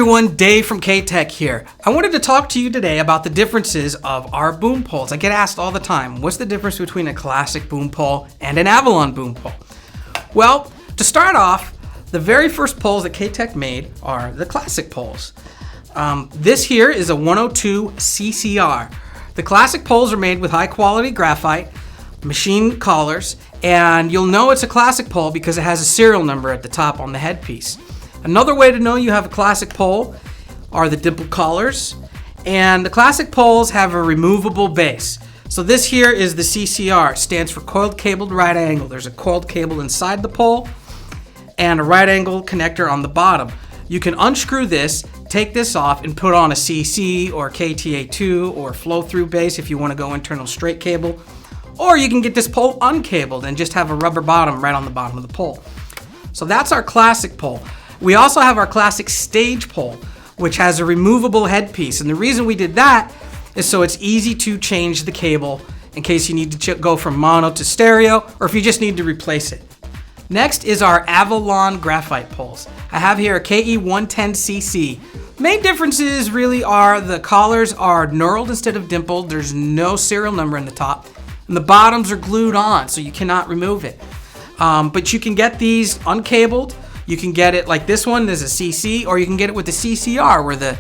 everyone, Dave from K-Tek here. I wanted to talk to you today about the differences of our boom poles. I get asked all the time, what's the difference between a classic boom pole and an Avalon boom pole? Well, to start off, the very first poles that K-Tek made are the classic poles. This here is a 102 CCR. The classic poles are made with high quality graphite, machine collars, and you'll know it's a classic pole because it has a serial number at the top on the headpiece. Another way to know you have a classic pole are the dimple collars, and the classic poles have a removable base. So this here is the CCR, stands for coiled cabled right angle. There's a coiled cable inside the pole and a right angle connector on the bottom. You can unscrew this, take this off, and put on a CC or KTA2 or flow through base if you want to go internal straight cable. Or you can get this pole uncabled and just have a rubber bottom right on the bottom of the pole. So that's our classic pole. We also have our classic stage pole, which has a removable headpiece. And the reason we did that is so it's easy to change the cable in case you need to go from mono to stereo, or if you just need to replace it. Next is our Avalon graphite poles. I have here a KE110cc. Main differences really are the collars are knurled instead of dimpled. There's no serial number in the top. And the bottoms are glued on, so you cannot remove it. But you can get these uncabled. You can get it like this one, there's a CC, or you can get it with the CCR where the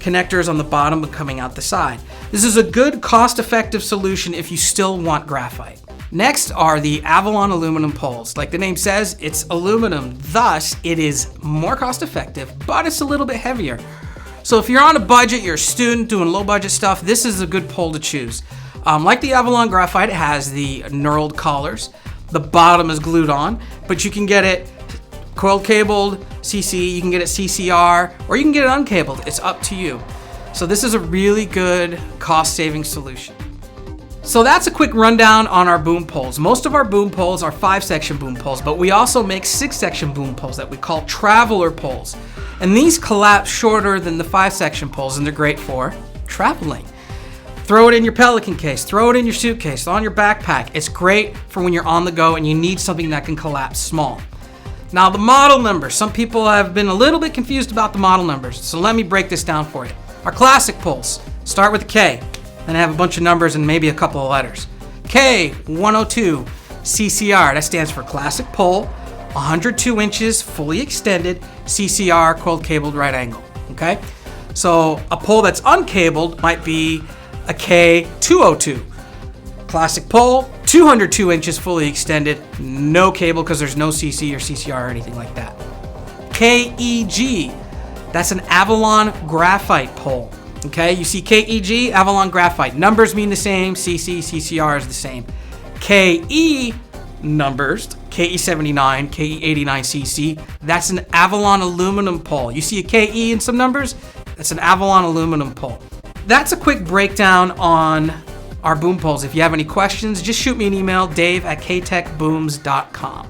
connectors on the bottom are coming out the side. This is a good cost-effective solution if you still want graphite. Next are the Avalon aluminum poles. Like the name says, it's aluminum, thus it is more cost-effective, but it's a little bit heavier. So if you're on a budget, you're a student doing low-budget stuff, this is a good pole to choose. Like the Avalon graphite, it has the knurled collars. The bottom is glued on, but you can get it coiled cabled, CC, you can get it CCR, or you can get it uncabled. It's up to you. So this is a really good cost-saving solution. So that's a quick rundown on our boom poles. Most of our boom poles are 5-section boom poles, but we also make 6-section boom poles that we call traveler poles. And these collapse shorter than the 5-section poles, and they're great for traveling. Throw it in your Pelican case, throw it in your suitcase, on your backpack. It's great for when you're on the go and you need something that can collapse small. Now the model numbers, some people have been a little bit confused about the model numbers, so let me break this down for you. Our classic poles start with a K, then have a bunch of numbers and maybe a couple of letters. K102 CCR, that stands for classic pole, 102 inches, fully extended, CCR, coiled cabled right angle, okay? So a pole that's uncabled might be a K202. Classic pole, 202 inches fully extended, no cable because there's no CC or CCR or anything like that. KEG, that's an Avalon graphite pole. Okay, you see KEG, Avalon graphite. Numbers mean the same, CC, CCR is the same. KE numbers, KE79, KE89cc, that's an Avalon aluminum pole. You see a KE in some numbers? That's an Avalon aluminum pole. That's a quick breakdown on our boom poles. If you have any questions, just shoot me an email, dave@ktekbooms.com.